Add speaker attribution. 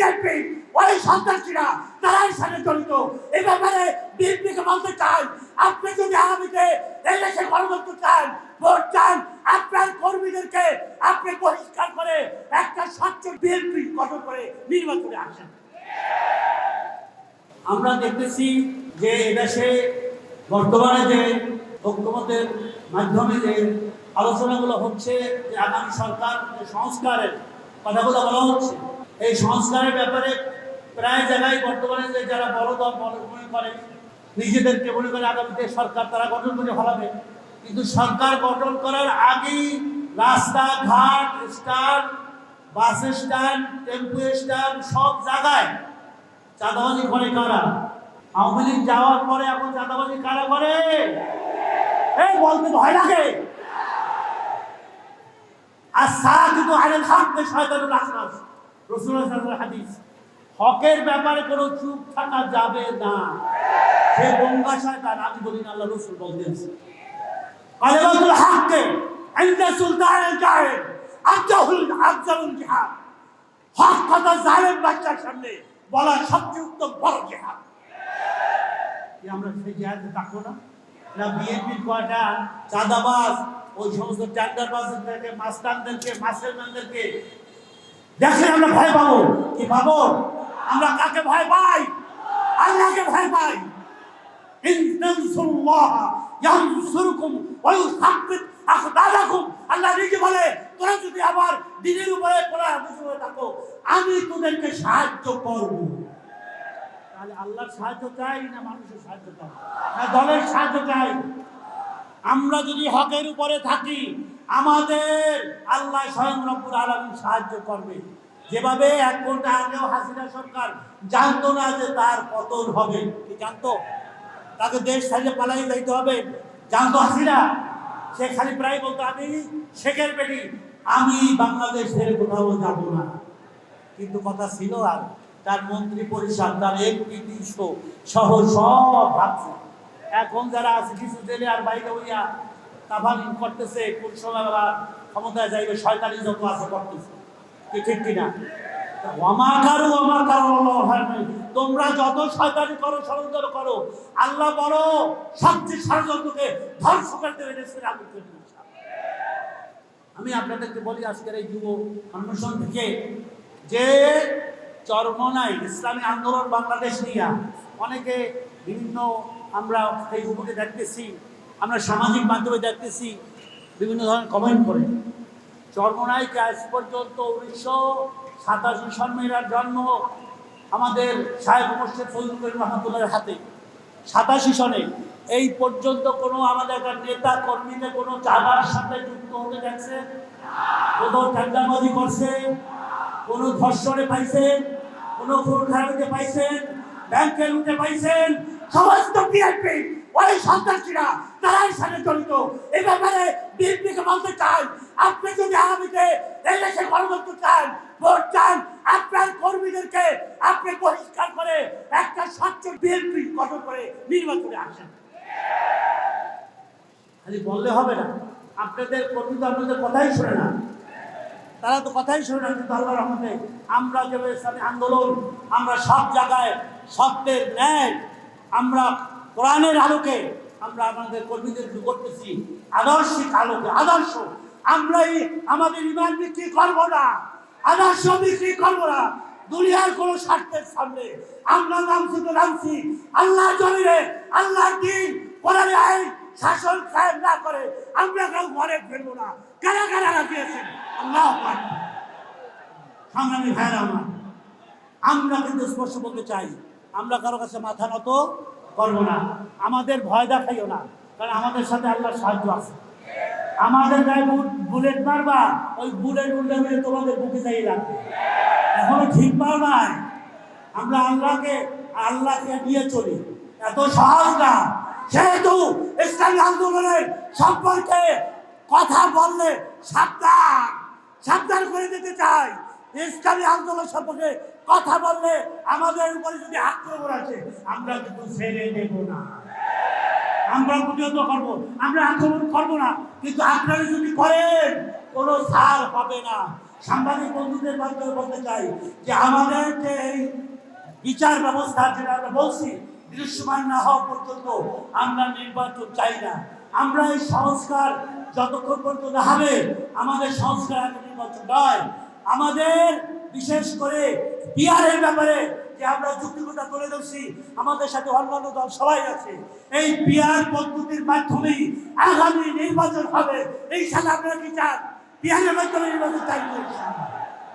Speaker 1: BNP ওই সন্ত্রাসীরা তারাই সাথে জড়িত। এই ব্যাপারে বিএনপিকে বলতে চাই, আপনি যদি আগামীতে এই দেশে গণতন্ত্র চান, ভোট চান, আপনার কর্মীদেরকে আপনি পরিষ্কার করে একটা স্বচ্ছ বিএনপি গঠন করে নির্বাচনে আসেন।
Speaker 2: আমরা দেখতেছি যে এদেশে বর্তমানে যে ঐক্যমতের মাধ্যমে যে আলোচনাগুলো হচ্ছে, যে আগামী সরকার যে সংস্কারের কথাগুলো বলা হচ্ছে, এই সংস্কারের ব্যাপারে প্রায় জায়গায় বর্তমানে যে যারা বড় দল মনে করে, নিজেদেরকে মনে করে আগামীতে সরকার তারা গঠন করে ফেলাবে, কিন্তু সরকার গঠন করার আগেই রাস্তাঘাট, stand, bus stand, tempo stand সব জায়গায় চাঁদাবাজি করে কারা? আওয়ামী লীগ যাওয়ার পরে এখন চাঁদাবাজি কারা করে? এই বলতে ভয় লাগে। আর সাকিতু আলাল হক শয়তানুল আখরাস, রাসূলুল্লাহ সাল্লাল্লাহু আলাইহি হাদিস। হকের ব্যাপারে কোনো চুপ থাকা যাবে না। সে গঙ্গা শয়তান, আমি বলি না, আল্লাহ রাসূল বলতেন কালিমাতুল হক ইনদা সুলতানুল জাহিল আফজালুল জিহাদ। হক কথা জালেম বাচ্চার সামনে বলা সবচেয়ে উত্তম বড় জিহাদ। আমরা সেই জিহাদে থাকবো না? না বিএনপির কয়টা চাঁদাবাজ, ওই সমস্ত টেন্ডারবাজদেরকে, মাস্টারদেরকে, মাস্টারম্যানদেরকে দেখলে আমরা ভয় পাবো? কি পাবো? আমরা কাকে ভয় পাই? আল্লাহকে ভয় পাই। ইন তানসুরুল্লাহ ইয়ানসুরকুম ওয়া ইউসাব্বিত আকদামাকুম। আল্লাহ নিজে বলে, তোরা যদি আবার দ্বীনের উপরে থাকো, আমি তোদেরকে সাহায্য করব। তাহলে আল্লাহর সাহায্য চাই না মানুষের সাহায্য চাই, না দলের সাহায্য চাই? আমরা যদি হকের উপরে থাকি, আমাদের আল্লাহ স্বয়ং রব্বুল আলামিন সাহায্য করবে। যেভাবে 1 ঘন্টা আগেও হাসিনা সরকার জানতো না যে তার পতন হবে। কি জানতো? তাকে দেশ ছাড়িয়ে পালাই যাইতে হবে, জানতো হাসিনা। সে খালি প্রায় বলতো, আমি শেখের বেটি, আমি বাংলাদেশ ছেড়ে কোথাও যাব না। কিন্তু কথা ছিল, আর তার মন্ত্রী পরিষদ, তার এমপি সহ সব ভাবছে। এখন যারা আছে কিছু জেলে আর বাইরে হইয়া তাফানি করতেছে, কোন সময় আবার ক্ষমতায় যাইবে, শয়তানি যত আছে করতেছে। কি ঠিক কিনা? তোমরা যত শয়তানি করো, ষড়যন্ত্র করো, আল্লাহ বলো সবচেয়ে ষড়যন্ত্রকে ধ্বংস করে দেবে। আমি আপনাদেরকে বলি, আজকের এই যুব অন্বেষণ থেকে যে চরমনাই ইসলামী আন্দোলন বাংলাদেশ নিয়ে অনেকে বিভিন্ন, আমরা ফেসবুকে দেখতেছি, আমরা সামাজিক মাধ্যমে দেখতেছি, বিভিন্ন ধরনের কমেন্ট করে। চরমনাইকে আজ পর্যন্ত 1987 সনে জন্ম আমাদের সাহেব মুর্শিদ ফজলুল করিম রহমতুল্লাহর হাতে। 87 সনে এই পর্যন্ত কোনো আমাদের একটা নেতা কর্মীদের কোনো চাঁদার সাথে যুক্ত হতে দেখছে? কোনো টেন্ডারবাজি করছে? কোনো ধর্ষণে পাইছেন? কোনো খুনখারাপিতে পাইছেন? ব্যাংকে লুটে পাইছেন?
Speaker 1: সমস্ত বিএনপি ওই সন্ত্রাসীরা তারাই সাথে জড়িত। এই ব্যাপারে বিএনপিকে বলতে চাই, আপনি যদি আগামীতে এই দেশে গণতন্ত্র চান, ভোট চান, আপনার কর্মীদেরকে আপনি পরিষ্কার করে একটা স্বচ্ছ বিএনপি গঠন করে নির্বাচনে আসেন।
Speaker 2: খালি বললে হবে না। আপনাদের কর্মী তো আপনাদের কথাই শোনে না, তারা তো কথাই শোনে না। কিন্তু আল্লাহর রহমতে আমরা যে ইসলামী আন্দোলন, আমরা সব জায়গায় সত্যের ন্যায়, আমরা কোরআনের আলোকে আমরা আমাদের কর্মীদের করতেছি, আদর্শিক আলোকে। আদর্শ আমরা আমাদের ইমান বিক্রি করবো না, আদর্শ বিক্রি করবো না। দুনিয়ার কোনো স্বার্থের সামনে আমরা নামছি তো নামছি আল্লাহর জমিনে, আল্লাহর দ্বীন, কোরআনের আইন শাসন কায়েম না করে আমরা কেউ ঘরে ফেলবো না। কারা কারা রাখিয়েছেন? আল্লাহু আকবার। সংগ্রামী ভাইরা আমার, আমরা কিন্তু স্পষ্ট বলতে চাই, আমরা কারো কাছে মাথা নত করবো না। আমাদের ভয় দেখাইও না, কারণ আমাদের সাথে আল্লাহর সাহায্য আছে। আমাদের গায়ে বুলেট মারবা, ওই বুলেট উল্টে মেরে তোমাদের বুকে যাই লাগবে। এখনো ঠিক পাও নাই। আমরা আল্লাহকে নিয়ে চলি, এত সহজ না।
Speaker 1: যেহেতু ইসলামী আন্দোলনের সম্পর্কে কথা বললে সাবধান করে দিতে চাই। ইসলামী আন্দোলন সম্পর্কে কথা বললে আমাদের উপরে যদি আক্রমণ আসে, আমরা কিন্তু ছেড়ে দেব না। আমরা প্রতিহত করবো, আমরা আক্রমণ করবো না। কিন্তু আপনারা যদি করেন, কোনো ছাড় হবে না।
Speaker 2: সাংবাদিক বন্ধুদের মাধ্যমে বলতে চাই যে আমাদের যে এই বিচার ব্যবস্থা যেটা আমরা বলছি দৃশ্যমান না হওয়া পর্যন্ত আমরা নির্বাচন চাই না। আমরা এই সংস্কার যতক্ষণ পর্যন্ত না হবে আমাদের সংস্কার আগে নির্বাচন নয়। আমাদের বিশেষ করে বিহারের ব্যাপারে যে আমরা যুক্তিকতা তুলে ধরছি, আমাদের সাথে অন্যান্য দল সবাই আছে, এই বিহার পদ্ধতির মাধ্যমেই আগামী নির্বাচন হবে। এই সাথে আপনারা কি চান? বিহারের মাধ্যমে নির্বাচন চাই।